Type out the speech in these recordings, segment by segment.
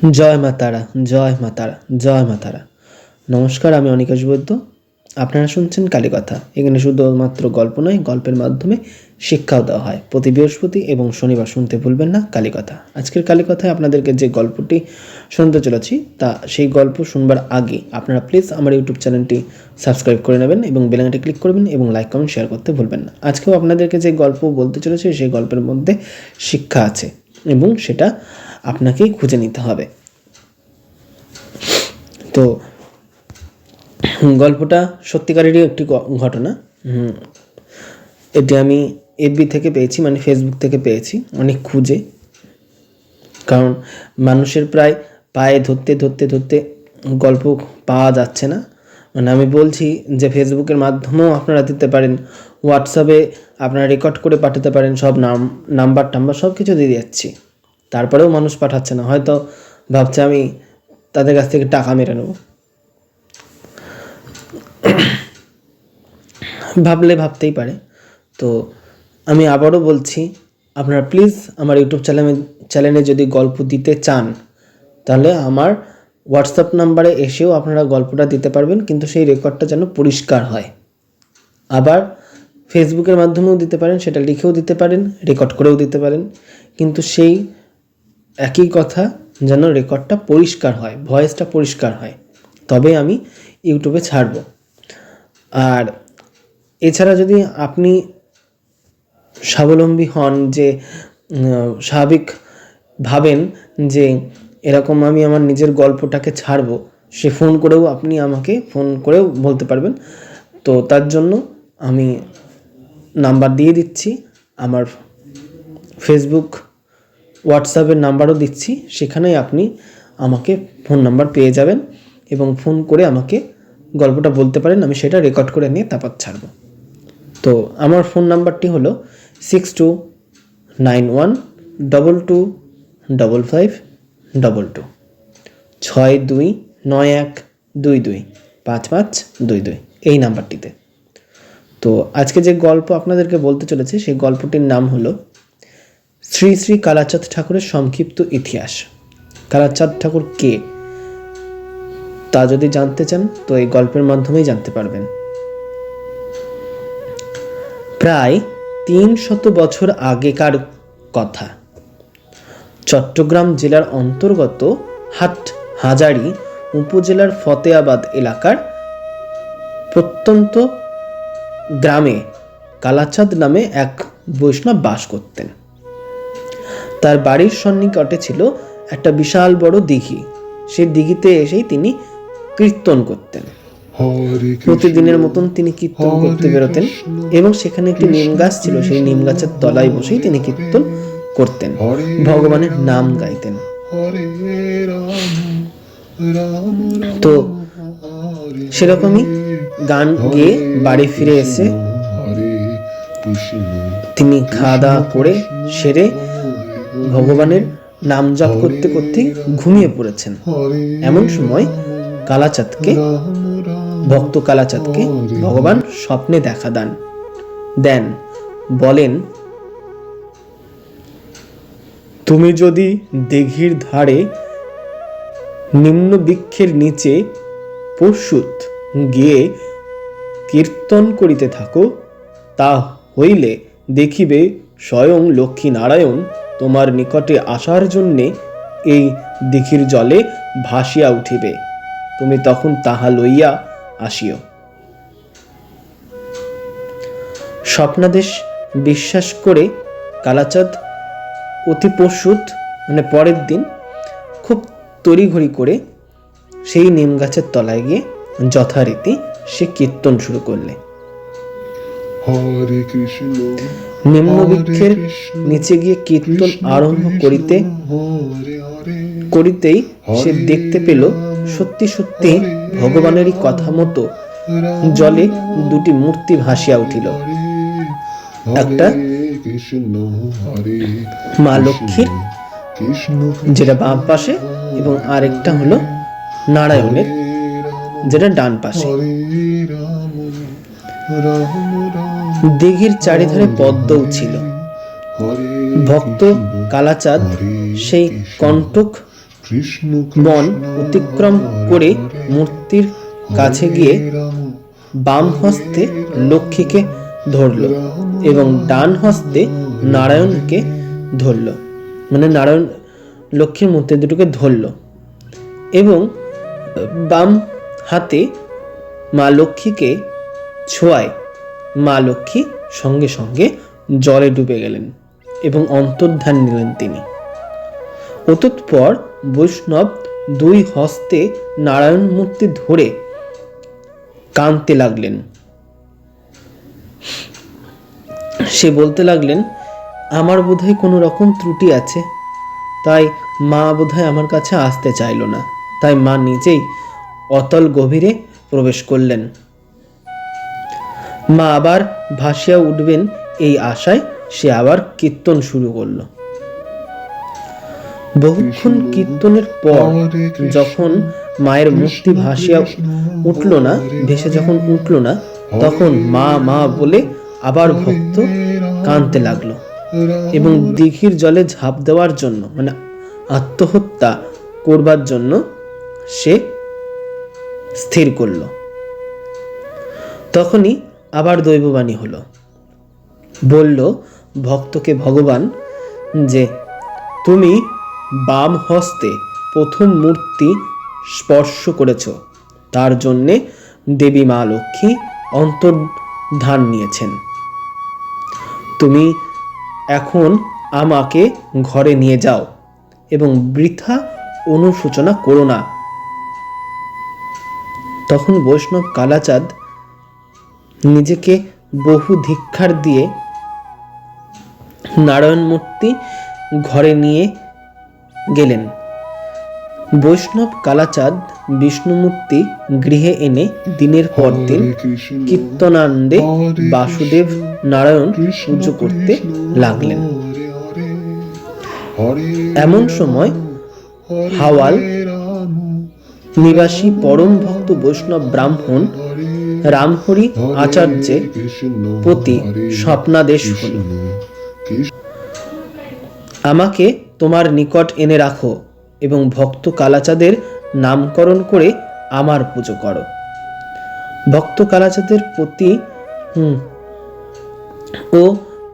জয় মা তারা, জয় মা তারা, জয় মা তারা। নমস্কার, আমি অনিকেশ বৈদ্য। আপনারা শুনছেন কালীকথা। এখানে শুধুমাত্র গল্প নয়, গল্পের মাধ্যমে শিক্ষাও দেওয়া হয়। প্রতি বৃহস্পতি এবং শনিবার শুনতে ভুলবেন না কালীকথা। আজকের কালীকথায় আপনাদেরকে যে গল্পটি শুনতে চলেছি সেই গল্প শুনবার আগে আপনারা প্লিজ আমার ইউটিউব চ্যানেলটি সাবস্ক্রাইব করে নেবেন এবং বেল আইকনটি ক্লিক করবেন এবং লাইক কমেন্ট শেয়ার করতে ভুলবেন না। আজকেও আপনাদেরকে যে গল্প বলতে চলেছি সেই গল্পের মধ্যে শিক্ষা আছে এবং সেটা আপনাকেই খুঁজে নিতে হবে। তো গল্পটা সত্যিকারেরই একটি ঘটনা। এটি আমি এফবি থেকে পেয়েছি, মানে ফেসবুক থেকে পেয়েছি, অনেক খুঁজে। কারণ মানুষের প্রায় পায়ে ধরতে ধরতে ধরতে গল্প পাওয়া যাচ্ছে না। মানে আমি বলছি যে ফেসবুকের মাধ্যমেও আপনারা দিতে পারেন, হোয়াটসঅ্যাপে আপনারা রেকর্ড করে পাঠাতে পারেন, সব নাম্বার সব কিছু দিয়ে দিচ্ছি, তারপরেও মানুষ পাঠাচ্ছে না। হয়তো ভাবছে আমি তাদের কাছ থেকে টাকা মেরে নেব, ভাবতেই পারে। তো আমি আবারও বলছি, আপনারা প্লিজ আমার ইউটিউব চ্যানেলে যদি গল্প দিতে চান তাহলে আমার হোয়াটসঅ্যাপ নাম্বারে এসেও আপনারা গল্পটা দিতে পারবেন, কিন্তু সেই রেকর্ডটা যেন পরিষ্কার হয়। আবার ফেসবুকের মাধ্যমেও দিতে পারেন, সেটা লিখেও দিতে পারেন, রেকর্ড করেও দিতে পারেন, কিন্তু সেই একই কথা যেন রেকর্ডটা পরিষ্কার হয়, ভয়েসটা পরিষ্কার হয়, তবে আমি ইউটিউবে ছাড়ব। আর এছাড়া যদি আপনি স্বাবলম্বী হন, যে স্বাভাবিক ভাবেন যে এরকম আমি আমার নিজের গল্পটাকে ছাড়ব, সে আপনি আমাকে ফোন করেও বলতে পারবেন। তো তার জন্য আমি নাম্বার দিয়ে দিচ্ছি, আমার ফেসবুক হোয়াটসঅ্যাপের নাম্বারও দিচ্ছি, সেখানেই আপনি আমাকে ফোন নাম্বার পেয়ে যাবেন এবং ফোন করে আমাকে গল্পটা বলতে পারেন, আমি সেটা রেকর্ড করে নিয়ে তারপর ছাড়ব। তো আমার ফোন নাম্বারটি হলো 6291225522 6291225522 এই নাম্বারটিতে। তো আজকে যে গল্প আপনাদেরকে বলতে চলেছে সেই গল্পটির নাম হলো শ্রী শ্রী কালাচাঁদ ঠাকুরের সংক্ষিপ্ত ইতিহাস। কালাচাঁদ ঠাকুর কে তা যদি জানতে চান তো এই গল্পের মাধ্যমেই জানতে পারবেন। প্রায় 300 বছর আগেকার কথা। চট্টগ্রাম জেলার অন্তর্গত হাটহাজারী উপজেলার ফতেয়াবাদ এলাকার প্রত্যন্ত গ্রামে কালাচাঁদ নামে এক বৈষ্ণব বাস করতেন। তার বাড়ির সন্নিকটে ছিল একটা বিশাল বড় দিঘি। সেই দিঘিতে এসেই তিনি কীর্তন করতেন। প্রতিদিনের মতন তিনি কীর্তন করতে বেরোতেন এবং সেখানে একটি নিম গাছ ছিল, সেই নিম গাছের তলায় বসেই তিনি কীর্তন করতেন, ভগবানের নাম গাইতেন। তো সেরকমই গান গেয়ে বাড়ি ফিরে এসে তিনি খাওয়া দাওয়া করে সেরে ভগবানের নাম জপ করতে করতে ঘুমিয়ে পড়েছেন। এমন সময় ভক্ত কালাচাঁদকে ভগবান স্বপ্নে দেখা দেন, বলেন, তুমি যদি দিঘির ধারে নিম্ন বৃক্ষের নিচে পশুত গিয়ে কীর্তন করিতে থাকো, তা হইলে দেখিবে স্বয়ং লক্ষ্মী নারায়ণ তোমার নিকটে আসার জন্যে এই দিঘির জলে ভাসিয়া উঠিবে, তুমি তখন তাহা লইয়া আসিও। স্বপ্নাদেশ বিশ্বাস করে কালাচাঁদ অতি পশুত মানে পরের দিন খুব তড়িঘড়ি করে সেই নিম গাছের তলায় গিয়ে যথারীতি সে কীর্তন শুরু করলে। নিম্ন বৃক্ষের নিচে গিয়ে কীর্তন আরম্ভ করিতেই সে দেখতে পেল সত্যি সত্যি ভগবানেরই কথা মতো জলে দুটি মূর্তি ভাসিয়া উঠিল। একটা মা লক্ষ্মীর, যেটা বাম পাশে, এবং আরেকটা হলো নারায়ণের, যেটা ডান পাশে। দিঘির চারিধারে পদ্মও ছিল। ভক্ত কালাচাঁদ সেই কণ্টক বন অতিক্রম করে মূর্তির কাছে গিয়ে বাম হস্তে লক্ষ্মীকে ধরল এবং ডান হস্তে নারায়ণকে ধরল, মানে নারায়ণ লক্ষ্মীর মূর্তি দুটোকে ধরল এবং বাম হাতে মা লক্ষ্মীকে ছোঁয়ায় মা লক্ষ্মী সঙ্গে সঙ্গে জলে ডুবে গেলেন এবং অন্তর্ধান নিলেন তিনি। অতঃপর বৈষ্ণব দুই হস্তে নারায়ণ মূর্তি ধরে কাঁদতে লাগলেন। সে বলতে লাগলেন, আমার বোধহয় কোনো রকম ত্রুটি আছে, তাই মা বোধহয় আমার কাছে আসতে চাইল না। তাই মা নিজেই অতল গভীরে প্রবেশ করলেন। মা আবার ভাসিয়া উঠবেন এই আশায় সে আবার কীর্তন শুরু করল। বহুক্ষণ কীর্তনের পর যখন মায়ের মূর্তি ভাসিয়া উঠল না, ভেসে যখন উঠল না, তখন মা মা বলে আবার ভক্ত কাঁদতে লাগলো এবং দিঘির জলে ঝাঁপ দেওয়ার জন্য, মানে আত্মহত্যা করবার জন্য সে স্থির করল। তখনই আবার দৈববাণী হলো, বলল ভক্তকে ভগবান যে তুমি বাম হস্তে প্রথম মূর্তি স্পর্শ করেছ, তার জন্যে দেবী মা লক্ষ্মী অন্তর্ধান নিয়েছেন। তুমি এখন আমাকে ঘরে নিয়ে যাও এবং বৃথা অনুশোচনা করো না। তখন বৈষ্ণব কালাচাঁদ নিজেকে বহু ধিক্কার দিয়ে নারায়ণ মূর্তি ঘরে নিয়ে গেলেন। বৈষ্ণব কালাচাঁদ বিষ্ণু মূর্তি গৃহে এনে দিনের পর দিন কীর্তনানন্দে বাসুদেব নারায়ণ পুজো করতে লাগলেন। এমন সময় হাওয়াল নিবাসী পরম ভক্ত বৈষ্ণব ব্রাহ্মণ রামহরি আচার্যের প্রতি স্বপ্নাদেশ হল, আমাকে তোমার নিকট এনে রাখো এবং ভক্ত কালাচাঁদের নামকরণ করে আমার পুজো করো। ভক্ত কালাচাঁদের প্রতি ও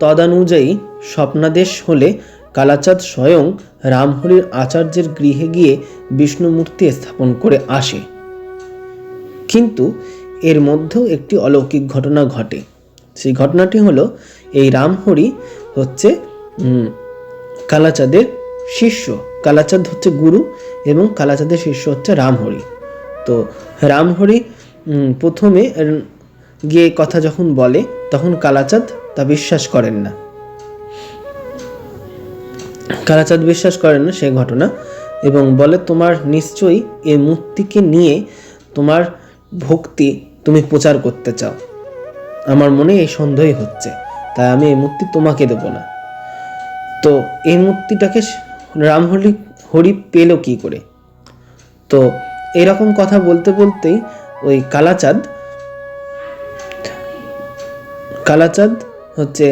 তদানুযায়ী স্বপ্নাদেশ হলে কালাচাঁদ স্বয়ং রামহরির আচার্যের গৃহে গিয়ে বিষ্ণু মূর্তি স্থাপন করে আসে। কিন্তু এর মধ্যেও একটি অলৌকিক ঘটনা ঘটে। সেই ঘটনাটি হলো, এই রামহরি হচ্ছে কালাচাঁদের শিষ্য, কালাচাঁদ হচ্ছে গুরু এবং কালাচাঁদের শিষ্য হচ্ছে রামহরি। তো রামহরি প্রথমে গিয়ে কথা যখন বলে তখন কালাচাঁদ তা বিশ্বাস করেন না, কালাচাঁদ বিশ্বাস করেন না সেই ঘটনা এবং বলে, তোমার নিশ্চয়ই এই মূর্তিকে নিয়ে তোমার ভক্তি তুমি প্রচার করতে চাও, আমার মনে এই সন্দেহই হচ্ছে, তাই আমি এই মূর্তি তোমাকে দেব না। তো এই মূর্তিটাকে রামহরি পেল কি করে? তো এরকম কথা বলতে বলতেই ওই কালাচাঁদ হচ্ছে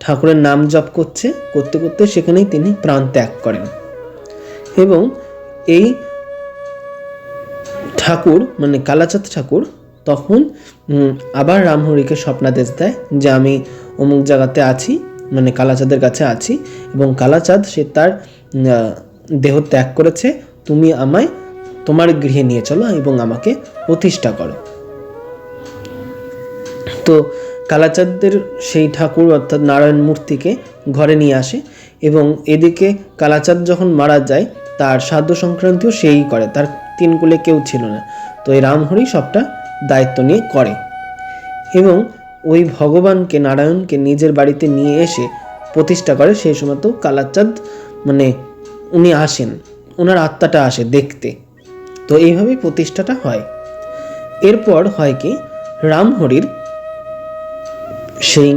ঠাকুরের নাম জপ করতে করতে সেখানেই তিনি প্রাণ ত্যাগ করেন এবং এই ঠাকুর মানে কালাচাঁদ ঠাকুর তখন আবার রামহরিকে স্বপ্নাদেশ দেয় যে আমি অমুক জায়গাতে আছি, মানে কালাচাঁদের কাছে আছি এবং কালাচাঁদ সে তার দেহ ত্যাগ করেছে, তুমি আমায় তোমার গৃহে নিয়ে চলো এবং আমাকে প্রতিষ্ঠা করো। তো কালাচাঁদের সেই ঠাকুর অর্থাৎ নারায়ণ মূর্তিকে ঘরে নিয়ে আসে এবং এদিকে কালাচাঁদ যখন মারা যায় তার শ্রাদ্ধ সংক্রান্তিও সেই করে, তার তিন কুলে কেউ ছিল না। তো এই রামহরি সবটা দায়িত্ব নিয়ে করে এবং ওই ভগবানকে নারায়ণকে নিজের বাড়িতে নিয়ে এসে প্রতিষ্ঠা করে। সেই সময় তো কালাচাঁদ মানে উনি আসেন, ওনার আত্মাটা আসে দেখতে। তো এইভাবেই প্রতিষ্ঠাটা হয়। এরপর হয় কি, রামহরির সেই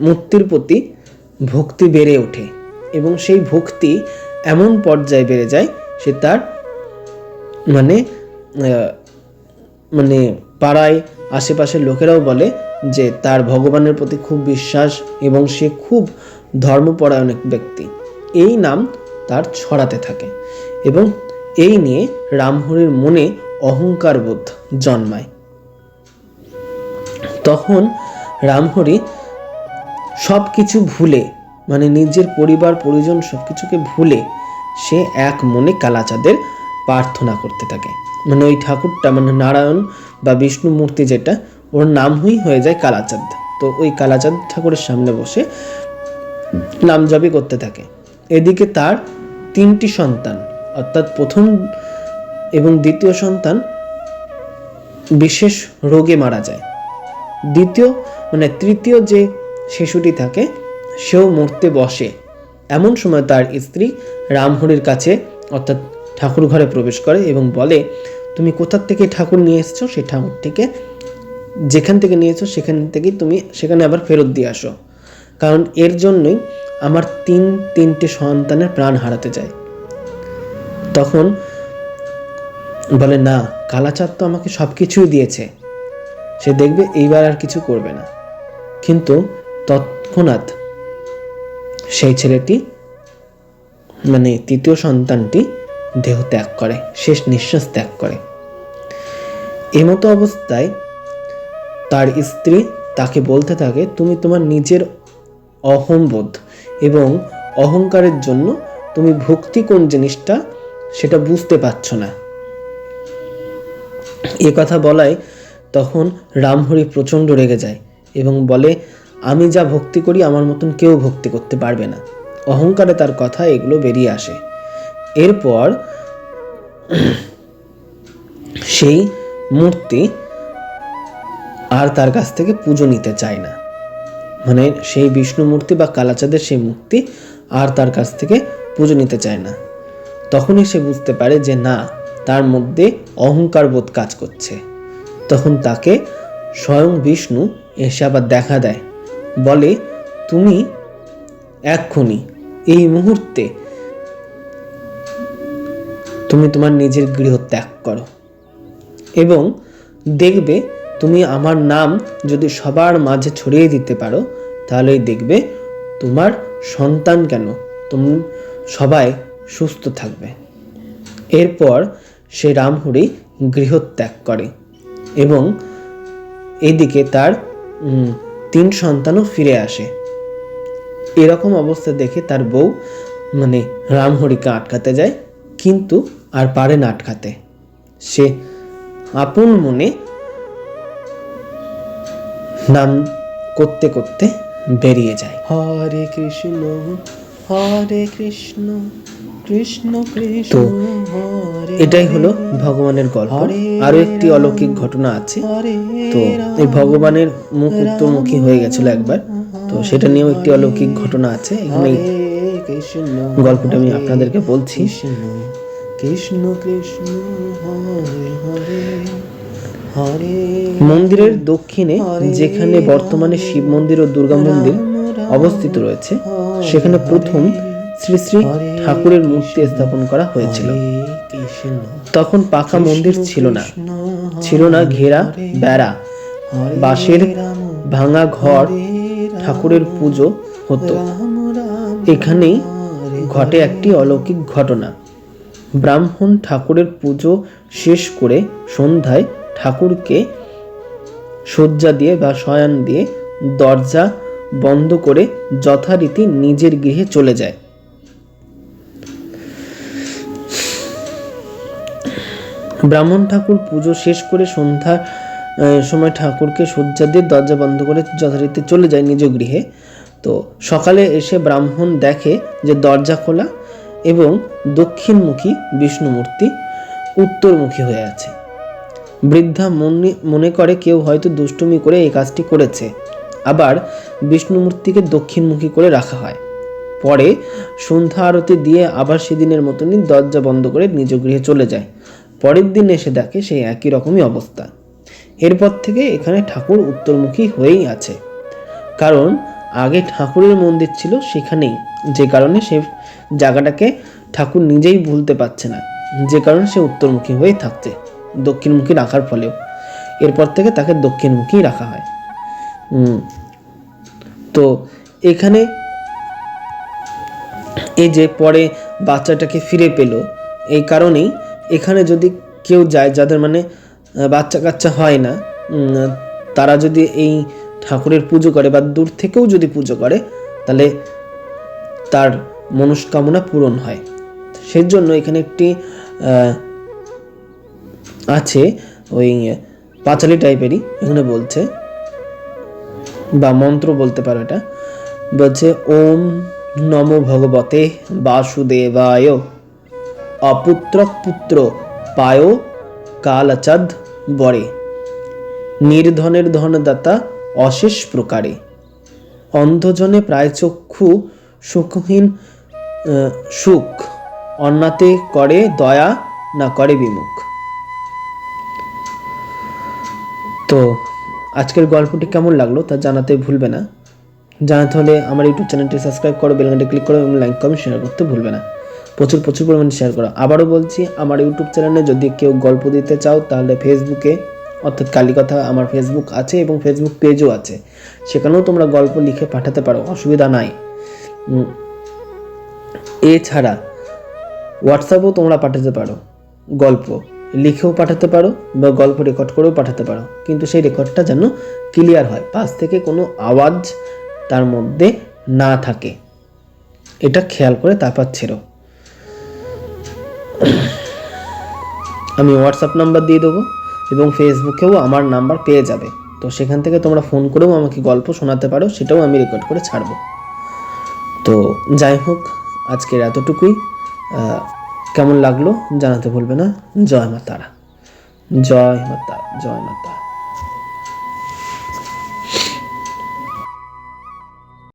মূর্তির প্রতি ভক্তি বেড়ে ওঠে এবং সেই ভক্তি এমন পর্যায়ে বেড়ে যায় সে তার মানে পাড়ায় আশেপাশের লোকেরাও বলে যে তার ভগবানের প্রতি খুব বিশ্বাস এবং সে খুব ধর্মপরায়ণ ব্যক্তি, এই নাম তার ছড়াতে থাকে এবং এই নিয়ে রামহরির মনে অহংকার বোধ জন্মায়। তখন রামহরি সব কিছু ভুলে, মানে নিজের পরিবার পরিজন সবকিছুকে ভুলে সে এক মনে কালাচাঁদের প্রার্থনা করতে থাকে। মানে ওই ঠাকুরটা, মানে নারায়ণ বা বিষ্ণু মূর্তি যেটা, ওর নামই হয়ে যায় কালাচাঁদ। তো ওই কালাচাঁদ ঠাকুরের সামনে বসে নাম জপই করতে থাকে। এদিকে তার 3টি সন্তান, অর্থাৎ প্রথম এবং দ্বিতীয় সন্তান বিশেষ রোগে মারা যায়। তৃতীয় যে শিশুটি থাকে সেও মরতে বসে। এমন সময় তার স্ত্রী রামহরির কাছে অর্থাৎ ঠাকুর ঘরে প্রবেশ করে এবং বলে, তুমি কোথা থেকে ঠাকুর নিয়ে এসেছো, সেই ঠাকুর থেকে যেখান থেকে নিয়েছো সেখান থেকেই তুমি সেখানে আবার ফেরত দিয়ে আসো, কারণ এর জন্যই আমার তিনটে সন্তানের প্রাণ হারাতে যায়। তখন বলে, না, কালাচাঁদ তো আমাকে সব কিছুই দিয়েছে, সে দেখবে এইবার আর কিছু করবে না। কিন্তু তৎক্ষণাৎ সেই ছেলেটি, মানে তৃতীয় সন্তানটি দেহ ত্যাগ করে, শেষ নিঃশ্বাস ত্যাগ করে। এমতো অবস্থায় তার স্ত্রী তাকে বলতে থাকে, তুমি তোমার নিজের অহংবোধ এবং অহংকারের জন্য তুমি ভক্তি কোন জিনিসটা সেটা বুঝতে পারছো না। এ কথা বলায় তখন রামহরি প্রচণ্ড রেগে যায় এবং বলে, আমি যা ভক্তি করি আমার মতন কেউ ভক্তি করতে পারবে না। অহংকারে তার কথা এগুলো বেরিয়ে আসে। এরপর সেই মূর্তি আর তার কাছ থেকে পুজো নিতে চায় না, মানে সেই বিষ্ণু মূর্তি বা কালাচাঁদের সেই মূর্তি আর তার কাছ থেকে পুজো নিতে চায় না। তখনই সে বুঝতে পারে যে না, তার মধ্যে অহংকার বোধ কাজ করছে। তখন তাকে স্বয়ং বিষ্ণু এসে আবার দেখা দেয়, বলে, তুমি এক্ষুনি এই মুহূর্তে তুমি তোমার নিজের গৃহ ত্যাগ করো এবং দেখবে তুমি আমার নাম যদি সবার মাঝে ছড়িয়ে দিতে পারো, তাহলেই দেখবে তোমার সন্তান কেন, তুমি সবাই সুস্থ থাকবে। এরপর সে রামহরি গৃহত্যাগ করে এবং এদিকে তার 3 সন্তানও ফিরে আসে। এরকম অবস্থা দেখে তার বউ, মানে রামহরিকে আটকাতে যায়, কিন্তু আর পারে না আটকাতে। সে আপন মনে নাম করতে করতে বেরিয়ে যায়। হরে কৃষ্ণ হরে কৃষ্ণ কৃষ্ণ কৃষ্ণ। তো এটাই হলো ভগবানের গল্প। আরো একটি অলৌকিক ঘটনা আছে। তো এই ভগবানের মুখ উত্তরমুখী হয়ে গেছিল একবার, তো সেটা নিয়েও একটি অলৌকিক ঘটনা আছে। এখানে গল্পটা আমি আপনাদেরকে বলছি। কৃষ্ণ কৃষ্ণ হরে হরে হরে। মন্দিরের দক্ষিণে যেখানে বর্তমানে শিব মন্দির ও দুর্গা মন্দির অবস্থিত রয়েছে, সেখানে প্রথম শ্রী শ্রী ঠাকুরের মূর্তি স্থাপন করা হয়েছিল। তখন পাকা মন্দির ছিল না ঘেরা বেড়া, বাঁশের ভাঙা ঘর, ঠাকুরের পুজো হতো। এখানেই ঘটে একটি অলৌকিক ঘটনা। ব্রাহ্মণ ঠাকুরের পুজো শেষ করে সন্ধ্যায় ঠাকুরকে শয্যা দিয়ে বা শয়ান দিয়ে দরজা বন্ধ করে যথারীতি নিজের গৃহে চলে যায়। ব্রাহ্মণ ঠাকুর পুজো শেষ করে সন্ধ্যার সময় ঠাকুরকে শয্যা দিয়ে দরজা বন্ধ করে যথারীতি চলে যায় নিজ গৃহে। তো সকালে এসে ব্রাহ্মণ দেখে যে দরজা খোলা এবং দক্ষিণমুখী বিষ্ণু মূর্তি উত্তরমুখী হয়ে আছে। বৃদ্ধা মনে করে কেউ হয়তো দুষ্টুমি করে এই কাজটি করেছে। আবার বিষ্ণু মূর্তিকে দক্ষিণমুখী করে রাখা হয়। পরে সন্ধ্যা আরতি দিয়ে আবার সেদিনের মতনই দরজা বন্ধ করে নিজ গৃহে চলে যায়। পরের দিন এসে দেখে সেই একই রকমই অবস্থা। এরপর থেকে এখানে ঠাকুর উত্তরমুখী হয়েই আছে, কারণ আগে ঠাকুরের মন্দির ছিল সেখানেই, যে কারণে সে জায়গাটাকে ঠাকুর নিজেই ভুলতে পারছে না, যে কারণে সে উত্তরমুখী হয়ে থাকছে। দক্ষিণমুখী রাখার ফলেও এরপর থেকে তাকে দক্ষিণমুখী রাখা হয়। তো এখানে এই যে পরে বাচ্চাটাকে ফিরে পেল এই কারণেই এখানে যদি কেউ যায়, যাদের মানে বাচ্চা কাচ্চা হয় না, তারা যদি এই ঠাকুরের পুজো করে বা দূর থেকেও যদি পুজো করে, তাহলে তার মনস্কামনা পূরণ হয়। সেই জন্য এখানে একটি আছে ওই পাঁচালি টাইপেরই, এখানে বলছে বা মন্ত্র বলতে পারো, এটা বলছে ওম নমো ভগবতে বাসুদেবায় অপুত্র পুত্র পায় কালচাদ বরে নির্ধনের ধনদাতা অশেষ প্রকারে অন্ধজনে প্রায় চক্ষু সুখহীন সুখ অন্নাতে করে দয়া না করে বিমুখ। তো আজকের গল্পটি কেমন লাগলো তা জানাতে ভুলবে না। জানাতে হলে আমার ইউটিউব চ্যানেলটি সাবস্ক্রাইব করো, বেল আইকনটি ক্লিক করো এবং লাইক কমেন্ট শেয়ার করতে ভুলবে না। প্রচুর পরিমাণে শেয়ার করো। আবারও বলছি, আমার ইউটিউব চ্যানেলে যদি কেউ গল্প দিতে চাও তাহলে ফেসবুকে অর্থাৎ কালীকথা আমার ফেসবুক আছে এবং ফেসবুক পেজও আছে, সেখানেও তোমরা গল্প লিখে পাঠাতে পারো, অসুবিধা নাই। এছাড়া হোয়াটসঅ্যাপেও তোমরা পাঠাতে পারো, গল্প লিখেও পাঠাতে পারো বা গল্প রেকর্ড করেও পাঠাতে পারো, কিন্তু সেই রেকর্ডটা যেন ক্লিয়ার হয়, পাশ থেকে কোনো আওয়াজ তার মধ্যে না থাকে, এটা খেয়াল করে তারপর ছেড়ো। আমি হোয়াটসঅ্যাপ নাম্বার দিয়ে দেবো এবং ফেসবুকেও আমার নাম্বার পেয়ে যাবে, তো সেখান থেকে তোমরা ফোন করেও আমাকে গল্প শোনাতে পারো, সেটাও আমি রেকর্ড করে ছাড়বো। তো যাই হোক, আজকের এতটুকুই। কেমন লাগলো জানাতে ভুলবে না। জয় মা তারা, জয় মাতা, জয় মাতা।